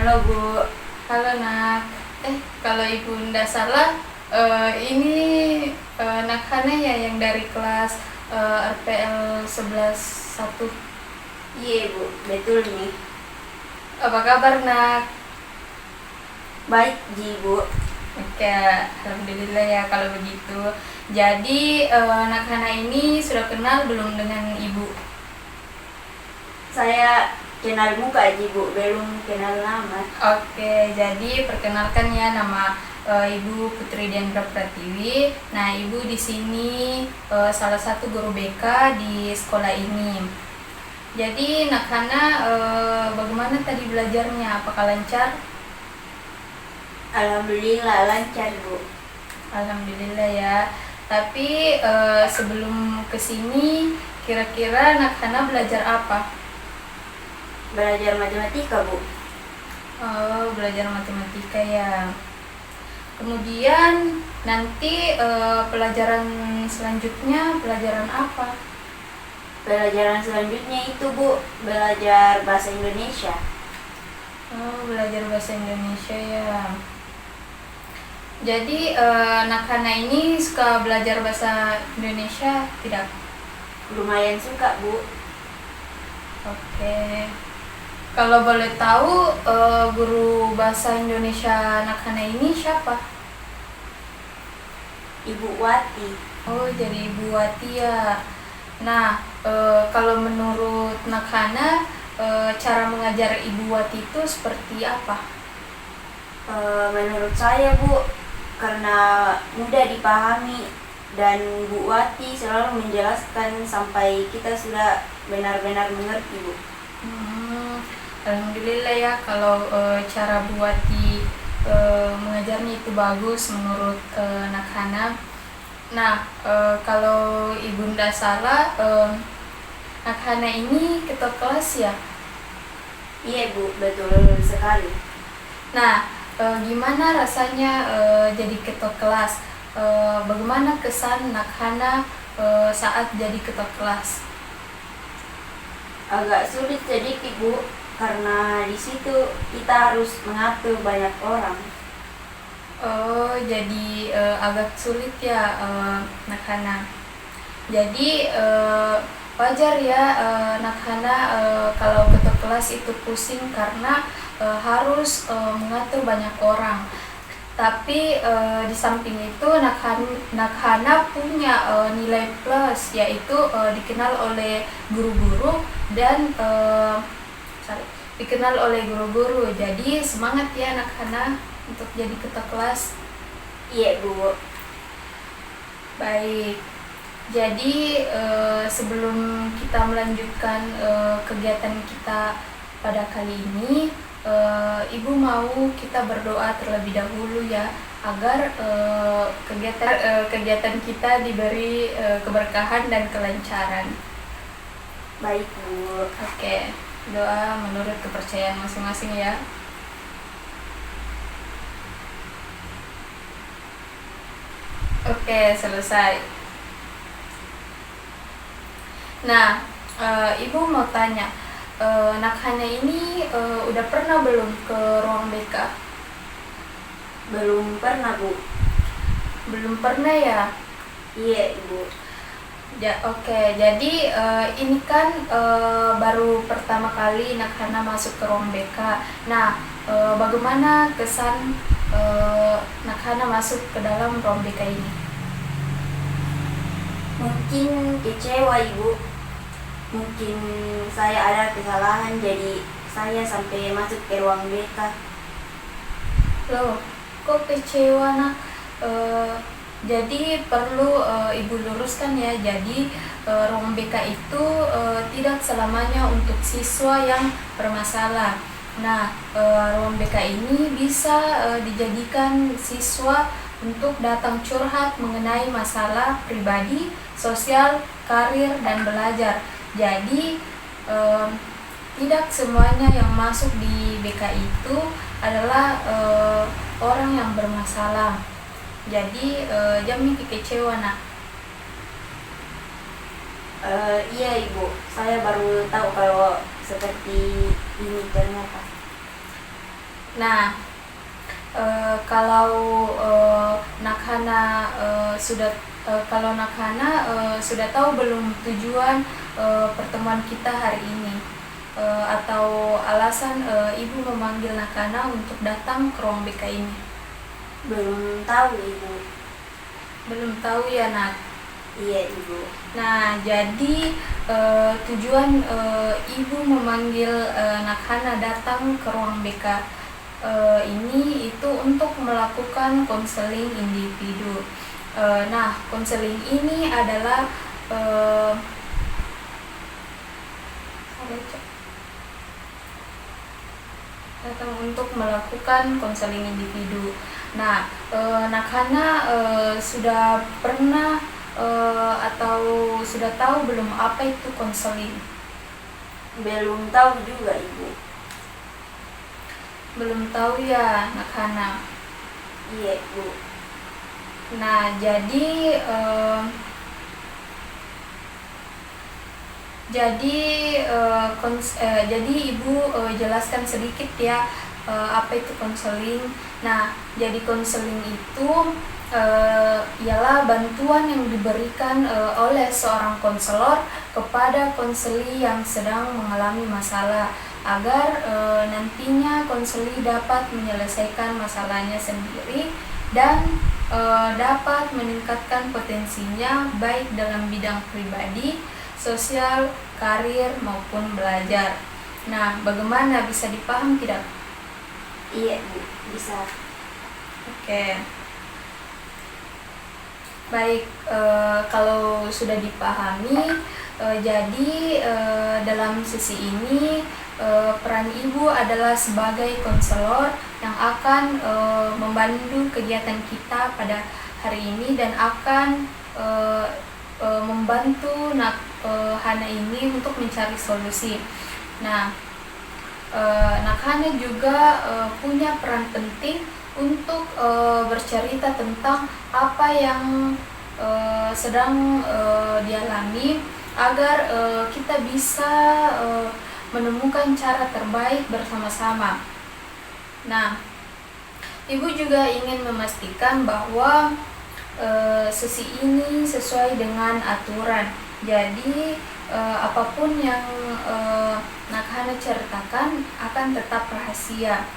Halo Bu. Halo nak, kalau ibu ndak salah, ini nak Hana ya yang dari kelas RPL 11 1. Iya Bu, betul nih. Apa kabar nak? Baik Ji Bu. Oke, alhamdulillah ya kalau begitu. Jadi nak Hana ini sudah kenal belum dengan ibu? Saya kenal muka Ji Bu, belum kenal nama. Oke, jadi perkenalkan ya, nama Ibu Putri Diandra Pratiwi. Nah, Ibu di sini salah satu guru BK di sekolah ini. Jadi Nak Hana, bagaimana tadi belajarnya? Apakah lancar? Alhamdulillah lancar Bu. Alhamdulillah ya. Tapi sebelum kesini, kira-kira Nak Hana belajar apa? Belajar matematika Bu. Oh, belajar matematika ya. Kemudian nanti pelajaran selanjutnya pelajaran apa? Pelajaran selanjutnya itu Bu, belajar bahasa Indonesia. Oh, belajar bahasa Indonesia ya. Jadi Nak Hana ini suka belajar bahasa Indonesia tidak? Lumayan suka Bu. Oke. Kalau boleh tahu guru bahasa Indonesia Nak Hana ini siapa? Ibu Wati. Oh, jadi Ibu Wati ya. Nah, kalau menurut Nak Hana, cara mengajar Ibu Wati itu seperti apa? Menurut saya Bu, karena mudah dipahami dan Bu Wati selalu menjelaskan sampai kita sudah benar-benar mengerti Bu. Alhamdulillah ya kalau cara Bu Wati mengajarnya itu bagus menurut Nak Hana. Nah, kalau Ibu ndak salah, Nak Hana ini ketua kelas ya? Iya Bu, betul sekali. Nah, gimana rasanya jadi ketua kelas? Bagaimana kesan Nak Hana saat jadi ketua kelas? Agak sulit sedikit Bu, karena di situ kita harus mengatur banyak orang. Oh, jadi agak sulit ya Nak Hana. Jadi wajar ya Nak Hana kalau ketua kelas itu pusing karena harus mengatur banyak orang. Tapi di samping itu Nak Hana punya nilai plus, yaitu dikenal oleh guru-guru dan dikenal oleh guru-guru. Jadi semangat ya Nak Hana untuk jadi ketua kelas. Iya Bu. Baik. Jadi sebelum kita melanjutkan kegiatan kita pada kali ini, Ibu mau kita berdoa terlebih dahulu ya, agar kegiatan kita diberi keberkahan dan kelancaran. Baik Bu. Oke, doa menurut kepercayaan masing-masing ya. Oke, selesai. Nah, Ibu mau tanya, Nak Hana ini udah pernah belum ke ruang BK? Belum pernah Bu. Belum pernah ya? Iya Ibu. Ya, oke. Jadi ini kan baru pertama kali Nak Hana masuk ke ruang BK. Nah, bagaimana kesan Nak Hana masuk ke dalam ruang BK ini? Mungkin kecewa Ibu. Mungkin saya ada kesalahan jadi saya sampai masuk ke ruang BK. Loh, kok kecewa Nak? Jadi perlu Ibu luruskan ya. Jadi ruang BK itu tidak selamanya untuk siswa yang bermasalah. Nah, ruang BK ini bisa dijadikan siswa untuk datang curhat mengenai masalah pribadi, sosial, karir, dan belajar. Jadi tidak semuanya yang masuk di BK itu adalah orang yang bermasalah. Jadi jangan kecewa Nak. Iya Ibu, saya baru tahu kalau seperti ini ternyata. Nah, kalau Nakhana kalau Nakhana sudah tahu belum tujuan pertemuan kita hari ini, atau alasan ibu memanggil Nakhana untuk datang ke ruang BK ini? Belum tahu ibu. Belum tahu ya, Nak? Iya ibu. Nah, jadi tujuan ibu memanggil Nakhana datang ke ruang BK ini itu untuk melakukan konseling individu. Nah, konseling ini adalah datang untuk melakukan konseling individu. Nah, Nakhana sudah pernah atau sudah tahu belum apa itu konseling? Belum tahu juga ibu. Belum tahu ya, Nakhana? Iya ibu. Nah, jadi ibu jelaskan sedikit ya apa itu konseling. Nah, jadi konseling itu ialah bantuan yang diberikan oleh seorang konselor kepada konseli yang sedang mengalami masalah, agar nantinya konseli dapat menyelesaikan masalahnya sendiri dan dapat meningkatkan potensinya baik dalam bidang pribadi, sosial, karir maupun belajar. Nah, bagaimana, bisa dipaham tidak? Iya Bu, bisa. Oke. Baik, kalau sudah dipahami, jadi dalam sesi ini peran ibu adalah sebagai konselor yang akan membantu kegiatan kita pada hari ini dan akan membantu Nakhana ini untuk mencari solusi. Nah, Nakhana juga punya peran penting untuk bercerita tentang apa yang sedang dialami, agar kita bisa menemukan cara terbaik bersama-sama. Nah, ibu juga ingin memastikan bahwa sesi ini sesuai dengan aturan. Jadi apapun yang Nakhana ceritakan akan tetap rahasia,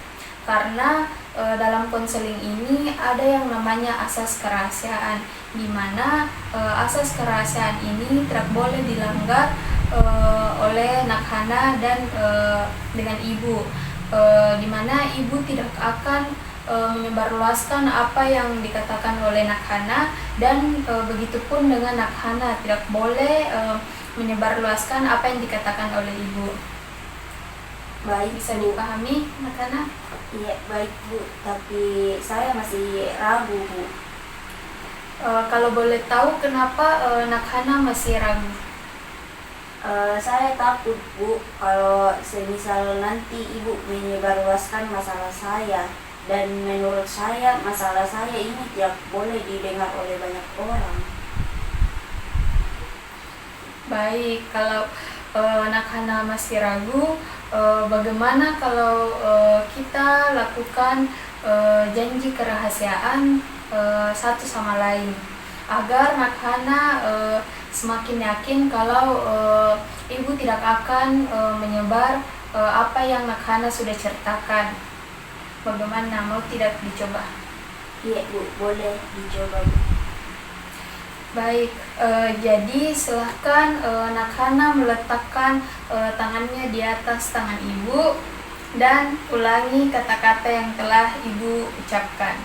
karena dalam konseling ini ada yang namanya asas kerahasiaan, di mana asas kerahasiaan ini tidak boleh dilanggar oleh Nakhana dan dengan ibu, di mana ibu tidak akan menyebarluaskan apa yang dikatakan oleh Nakhana, dan begitupun dengan Nakhana tidak boleh menyebarluaskan apa yang dikatakan oleh ibu. Baik, Bisa Bu. dipahami, Nakhana? Iya, baik Bu, tapi saya masih ragu Bu. Kalau boleh tahu kenapa Nakhana masih ragu? Saya takut Bu, kalau semisal nanti Ibu menyebarluaskan masalah saya, dan menurut saya masalah saya ini tidak boleh didengar oleh banyak orang. Baik, kalau Nakhana masih ragu, bagaimana kalau kita lakukan janji kerahasiaan satu sama lain, agar Nakhana semakin yakin kalau ibu tidak akan menyebar apa yang Nakhana sudah ceritakan. Bagaimana, mau tidak dicoba? Iya Bu, boleh dicoba Bu. Baik, jadi silahkan Nakhana meletakkan tangannya di atas tangan ibu dan ulangi kata-kata yang telah ibu ucapkan.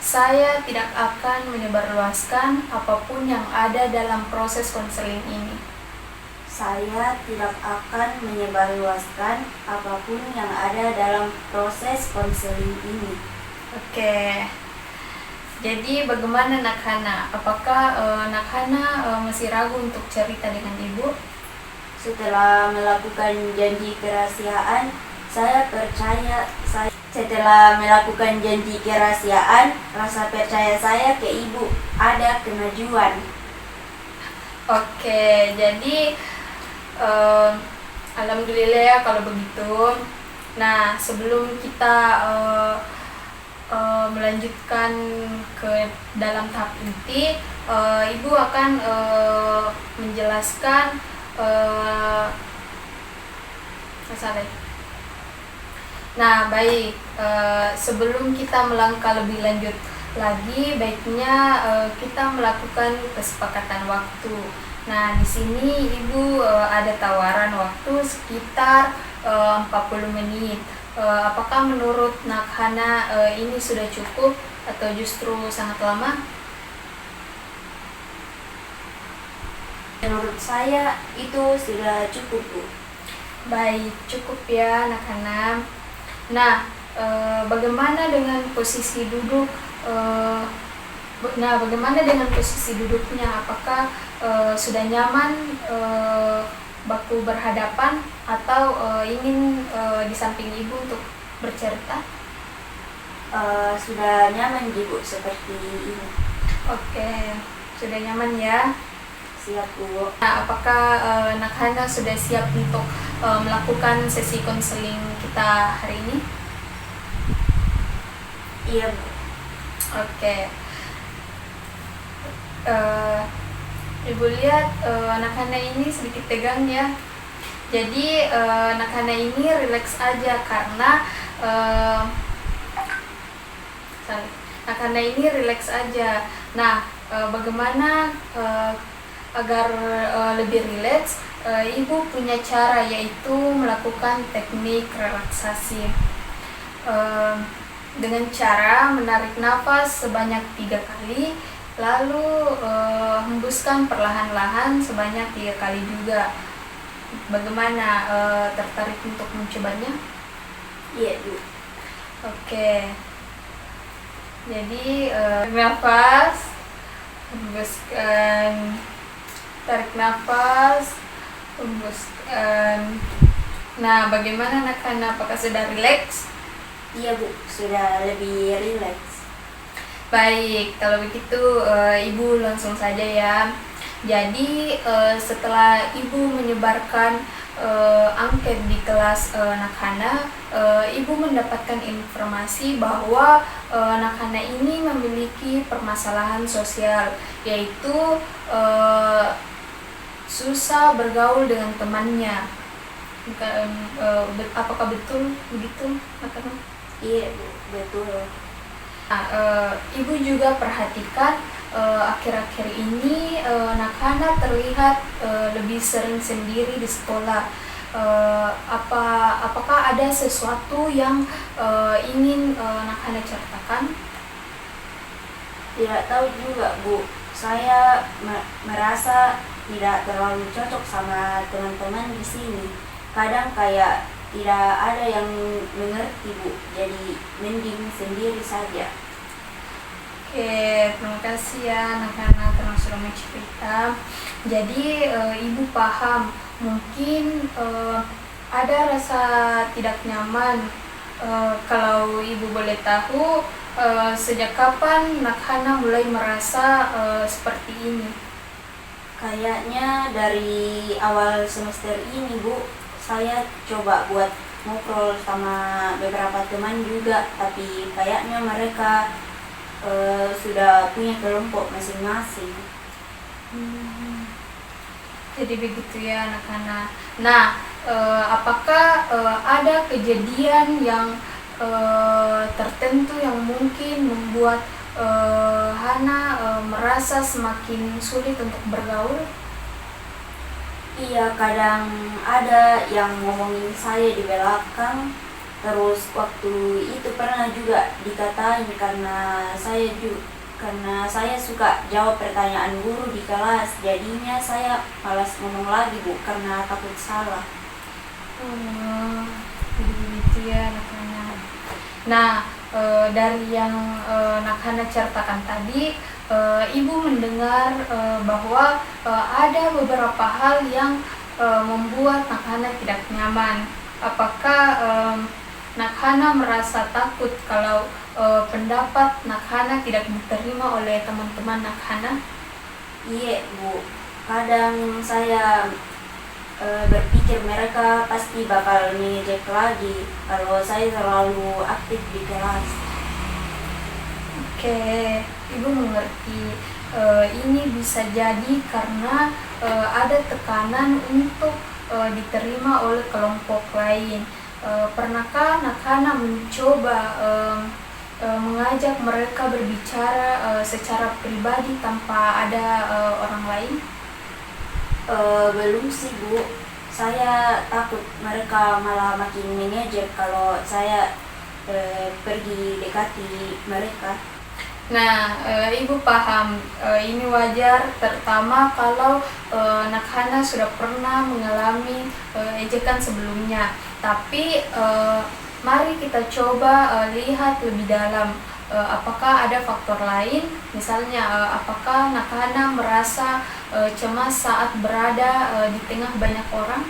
Saya tidak akan menyebarluaskan apapun yang ada dalam proses konseling ini. Saya tidak akan menyebarluaskan apapun yang ada dalam proses konseling ini. Oke. Jadi bagaimana Nakhana? Apakah Nakhana masih ragu untuk cerita dengan ibu? Setelah melakukan janji kerahasiaan, saya percaya. Setelah melakukan janji kerahasiaan, rasa percaya saya ke ibu ada kemajuan. Oke, jadi alhamdulillah ya kalau begitu. Nah, sebelum kita melanjutkan ke dalam tahap inti, Ibu akan menjelaskan masalah. Nah, baik. Sebelum kita melangkah lebih lanjut lagi, baiknya kita melakukan kesepakatan waktu. Nah, di sini Ibu ada tawaran waktu sekitar 40 menit. Apakah menurut Nakhana ini sudah cukup atau justru sangat lama? Menurut saya itu sudah cukup, Bu. Baik, cukup ya Nakhana. Nah, bagaimana dengan posisi duduk? Bagaimana dengan posisi duduknya? Apakah sudah nyaman baku berhadapan atau ingin di samping Ibu untuk bercerita? Sudah nyaman, Bu, seperti ini. Oke, sudah nyaman ya. Siap, Bu. Nah, apakah Nakhana sudah siap untuk melakukan sesi konseling kita hari ini? Iya, Bu. Oke. Ibu lihat Nakhana ini sedikit tegang ya. Jadi Nakhana ini rileks aja karena Nakhana ini rileks aja. Nah, bagaimana agar lebih rileks? Ibu punya cara, yaitu melakukan teknik relaksasi dengan cara menarik nafas sebanyak 3 kali, lalu hembuskan perlahan-lahan sebanyak 3 kali juga. Bagaimana, tertarik untuk mencobanya? Iya, Bu. Oke. Jadi nafas, hembuskan, tarik nafas, hembuskan. Nah, bagaimana Nakhana? Apakah sudah rileks? Iya, Bu, sudah lebih rileks. Baik, kalau begitu Ibu langsung saja ya. Jadi setelah Ibu menyebarkan angket di kelas Nakhana, Ibu mendapatkan informasi bahwa Nakhana ini memiliki permasalahan sosial, yaitu susah bergaul dengan temannya. Apakah betul begitu, Nakhana? Iya, Bu, betul. Nah, Ibu juga perhatikan akhir-akhir ini Nakhana terlihat lebih sering sendiri di sekolah. Apakah ada sesuatu yang ingin Nakhana ceritakan? Tidak tahu juga, Bu. Saya merasa tidak terlalu cocok sama teman-teman di sini. Kadang kayak tidak ada yang mengerti, Bu. Jadi mending sendiri saja. Oke, terima kasih ya Nakhana telah sudah mencerita. Jadi Ibu paham, mungkin ada rasa tidak nyaman. Kalau Ibu boleh tahu, sejak kapan Nakhana mulai merasa seperti ini? Kayaknya dari awal semester ini, Bu. Saya coba buat ngobrol sama beberapa teman juga, tapi kayaknya mereka sudah punya kelompok masing-masing. Jadi begitu ya Nakhana. Nah, apakah ada kejadian yang tertentu yang mungkin membuat Hana merasa semakin sulit untuk bergaul? Iya, kadang ada yang ngomongin saya di belakang. Terus waktu itu pernah juga dikatain karena saya suka jawab pertanyaan guru di kelas. Jadinya saya malas ngomong lagi, Bu, karena takut salah. Jadi begitu ya Nakhana. Nah, dari yang Nakhana ceritakan tadi, Ibu mendengar bahwa ada beberapa hal yang membuat Nakhana tidak nyaman. Apakah Nakhana merasa takut kalau pendapat Nakhana tidak diterima oleh teman-teman Nakhana? Iya, Bu. Kadang saya berpikir mereka pasti bakal ngejek lagi kalau saya terlalu aktif di kelas. Oke, Ibu mengerti. Ini bisa jadi karena ada tekanan untuk diterima oleh kelompok lain. Pernahkah anak-anak mencoba mengajak mereka berbicara secara pribadi tanpa ada orang lain? Belum sih Bu, saya takut mereka malah makin mengejek kalau saya pergi dekati mereka. Nah, Ibu paham, ini wajar terutama kalau anak-anak sudah pernah mengalami ejekan sebelumnya. Tapi mari kita coba lihat lebih dalam, apakah ada faktor lain, misalnya apakah anak-anak merasa cemas saat berada di tengah banyak orang?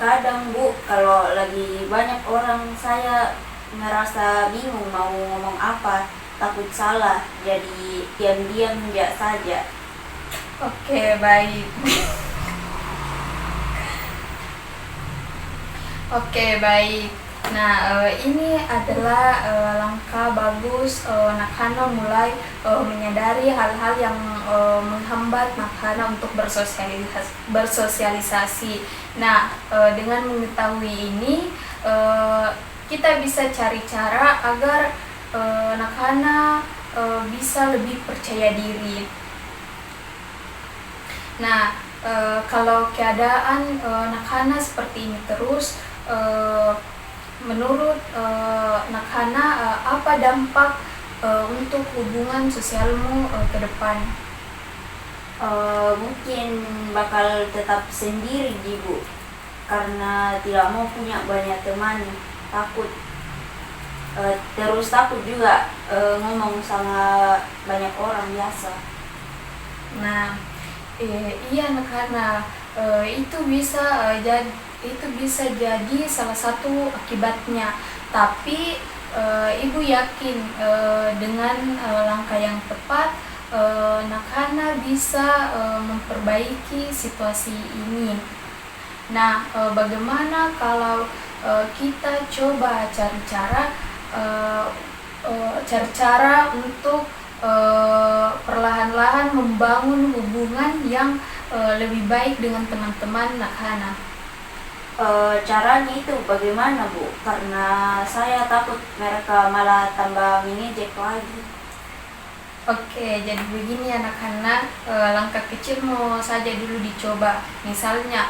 Kadang Bu, kalau lagi banyak orang saya ngerasa bingung mau ngomong apa, takut salah, jadi diam-diam saja. Oke, baik. Oke, baik. Nah, ini adalah langkah bagus anak-anak mulai menyadari hal-hal yang menghambat anak-anak untuk bersosialisasi. Nah, dengan mengetahui ini, kita bisa cari cara agar anak-anak bisa lebih percaya diri. Nah, kalau keadaan anak-anak seperti ini terus, menurut anak-anak apa dampak untuk hubungan sosialmu ke depan? Mungkin bakal tetap sendiri Bu, karena tidak mau punya banyak teman, takut terus takut juga ngomong sama banyak orang biasa. Nah, iya anak-anak, itu bisa jadi salah satu akibatnya. Tapi Ibu yakin dengan langkah yang tepat anak-anak bisa memperbaiki situasi ini. Nah, bagaimana kalau kita coba cari cara untuk perlahan-lahan membangun hubungan yang lebih baik dengan teman-teman anak-anak? Caranya itu bagaimana Bu? Karena saya takut mereka malah tambah mengejek lagi. Oke, jadi begini anak-anak, langkah kecil mau saja dulu dicoba. Misalnya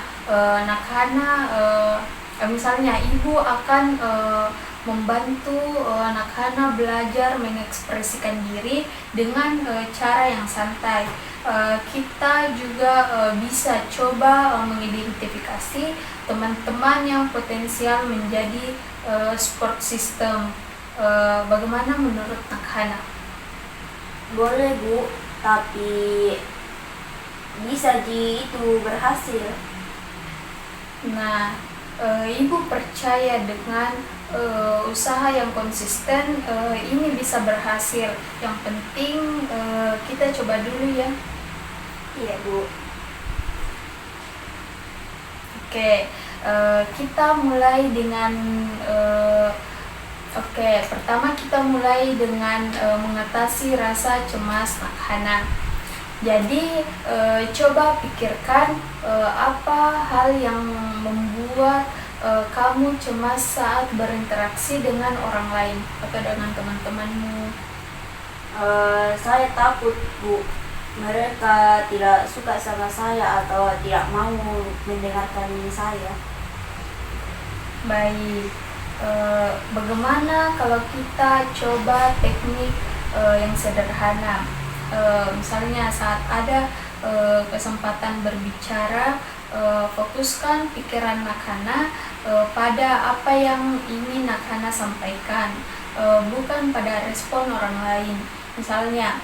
misalnya ibu akan membantu anak-anak belajar mengekspresikan diri dengan cara yang santai. Kita juga bisa coba mengidentifikasi teman-teman yang potensial menjadi support system. Bagaimana menurut anak-anak? Boleh Bu, tapi bisa itu berhasil. Nah, Ibu percaya dengan usaha yang konsisten ini bisa berhasil. Yang penting kita coba dulu ya. Iya Bu. Oke, kita mulai dengan pertama kita mulai dengan mengatasi rasa cemas anak-anak. Jadi coba pikirkan apa hal yang membuat kamu cemas saat berinteraksi dengan orang lain atau dengan teman-temanmu. Saya takut Bu, mereka tidak suka sama saya atau tidak mau mendengarkan saya. Baik, bagaimana kalau kita coba teknik yang sederhana? Misalnya saat ada kesempatan berbicara, fokuskan pikiran anak-anak pada apa yang ingin anak-anak sampaikan, bukan pada respon orang lain. Misalnya,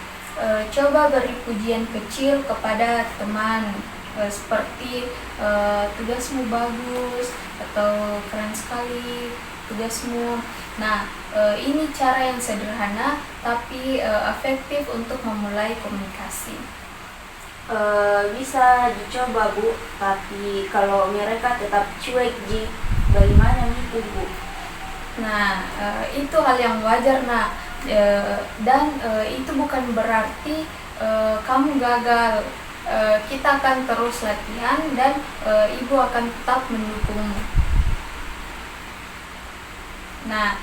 coba beri pujian kecil kepada teman, seperti tugasmu bagus atau keren sekali tugasmu. Nah, ini cara yang sederhana tapi efektif untuk memulai komunikasi. Bisa dicoba Bu, tapi kalau mereka tetap cuek ji, bagaimana itu Bu? Nah, itu hal yang wajar, nak. Dan itu bukan berarti kamu gagal. Kita akan terus latihan dan ibu akan tetap mendukungmu. Nah,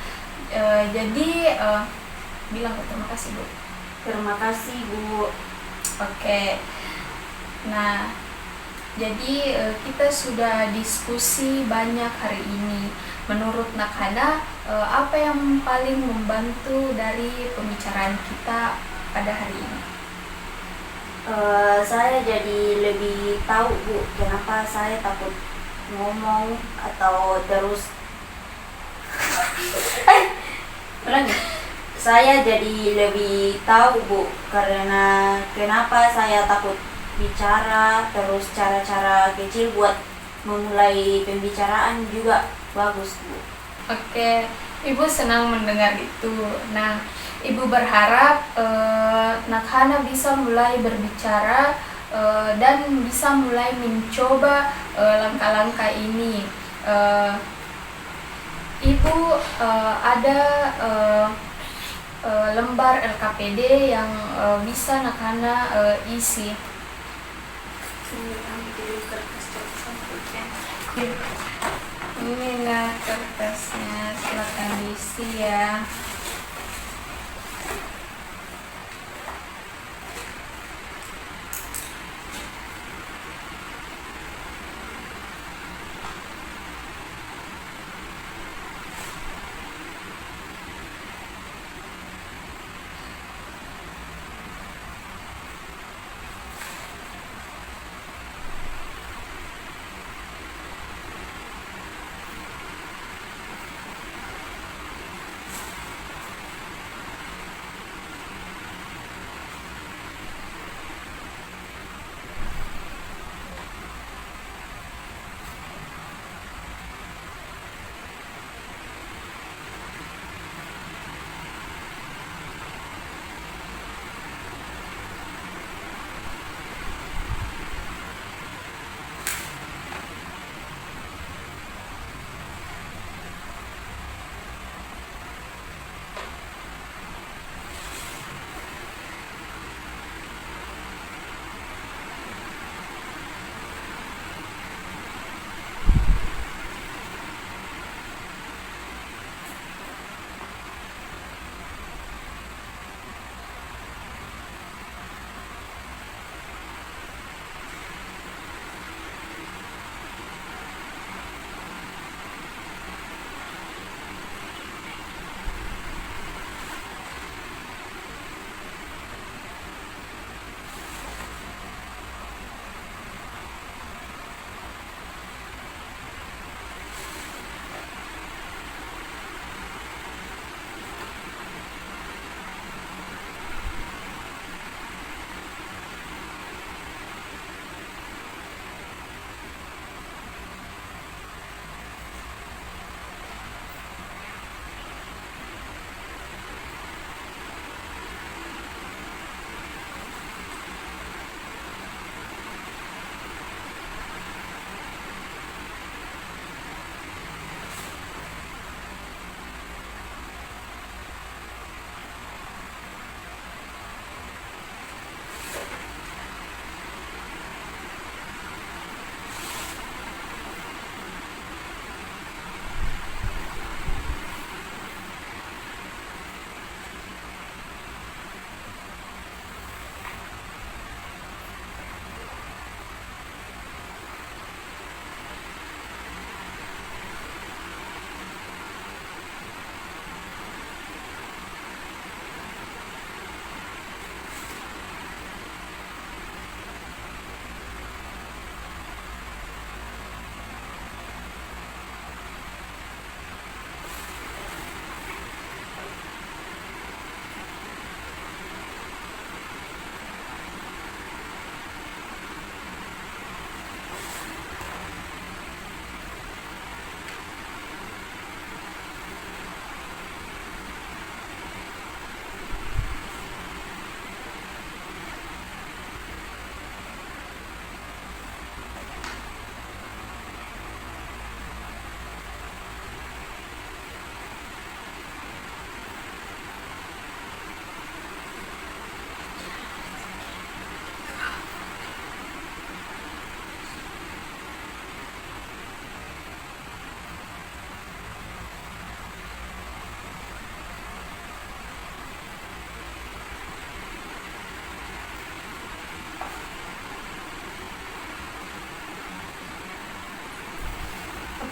jadi bilang terima kasih, Bu. Terima kasih Bu. Oke. Nah, jadi kita sudah diskusi banyak hari ini. Menurut Nakhana, apa yang paling membantu dari pembicaraan kita pada hari ini? Saya jadi lebih tahu Bu, kenapa saya takut ngomong atau terus ulangi. Saya jadi lebih tahu Bu, karena kenapa saya takut bicara, terus cara-cara kecil buat memulai pembicaraan juga bagus Bu. Oke, Ibu senang mendengar itu. Nah, Ibu berharap Nakhana bisa mulai berbicara dan bisa mulai mencoba langkah-langkah ini. Ibu ada lembar LKPD yang bisa Nakhana isi. Ini nah kertasnya, silakan diisi ya.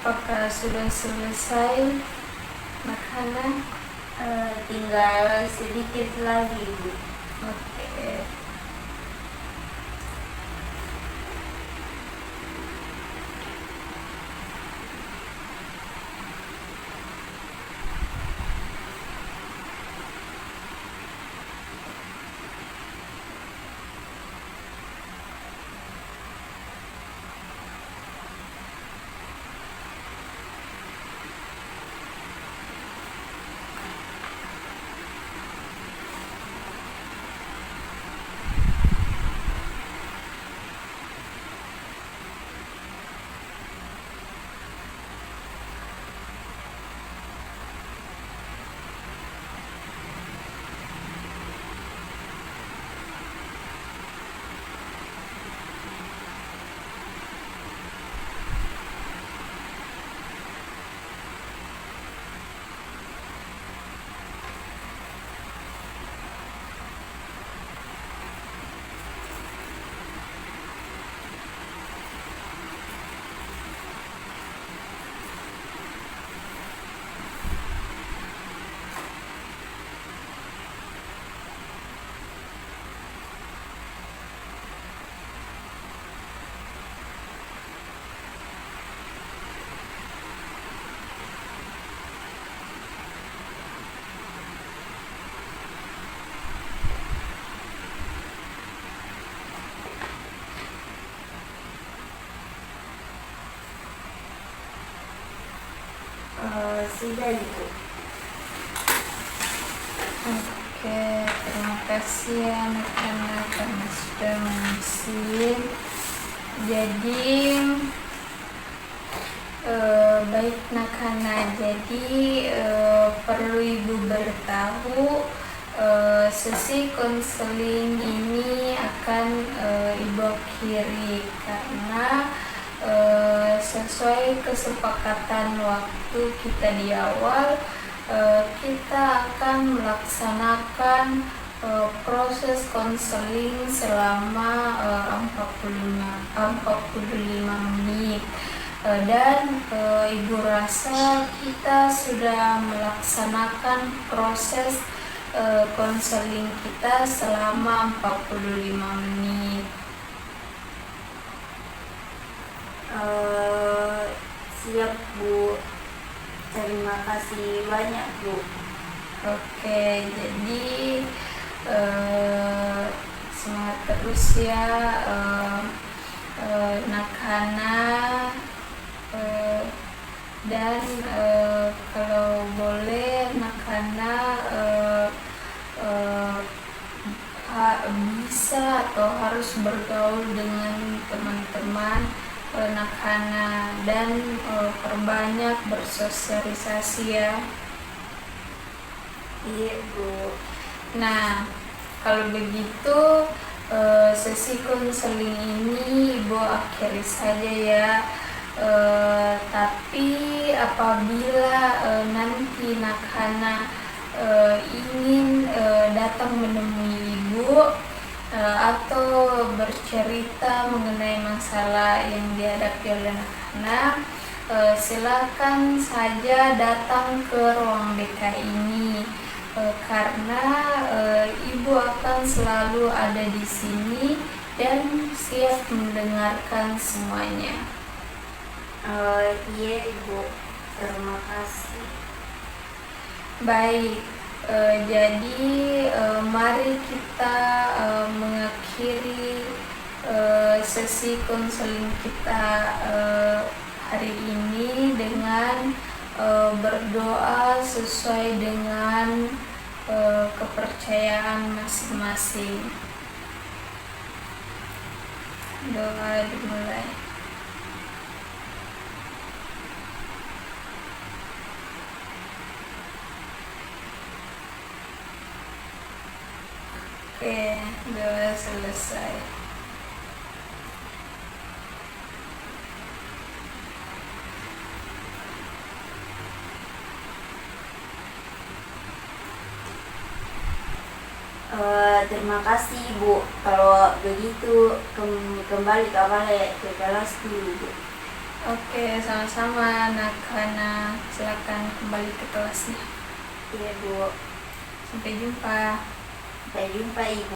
apakah sudah selesai makanan? Tinggal sedikit lagi, Bu. Oke. Sudah gitu. Oke, terima kasih ya anak-anak karena sudah mengisi. Jadi baik anak-anak, jadi perlu Ibu beritahu sesi konseling ini akan Ibu akhiri karena sesuai kesepakatan waktu kita di awal, kita akan melaksanakan proses konseling selama 45 menit. Dan Ibu rasa kita sudah melaksanakan proses konseling kita selama 45 menit. Siap, Bu. Terima kasih banyak, Bu. Oke, jadi semangat terus ya anak-anak, dan kalau boleh anak-anak bisa atau harus bergaul dengan teman-teman anak-anak dan perbanyak bersosialisasi ya. Iya, Bu. Nah, kalau begitu sesi konseling ini Ibu akhiri saja ya. Tapi apabila nanti anak-anak ingin datang menemui Ibu atau bercerita mengenai masalah yang dihadapi oleh anak-anak, silakan saja datang ke ruang BK ini. Karena Ibu akan selalu ada di sini dan siap mendengarkan semuanya. Iya, Ibu. Terima kasih. Baik, jadi mari kita mengakhiri sesi konseling kita hari ini dengan berdoa sesuai dengan kepercayaan masing-masing. Doa dimulai. Oke, doa selesai. Terima kasih, Bu. Kalau begitu kembali ke kelas dulu, Bu. Oke, sama-sama Nak Hana. Silakan kembali ke kelasnya. Iya Bu. Sampai jumpa. Sampai jumpa Ibu.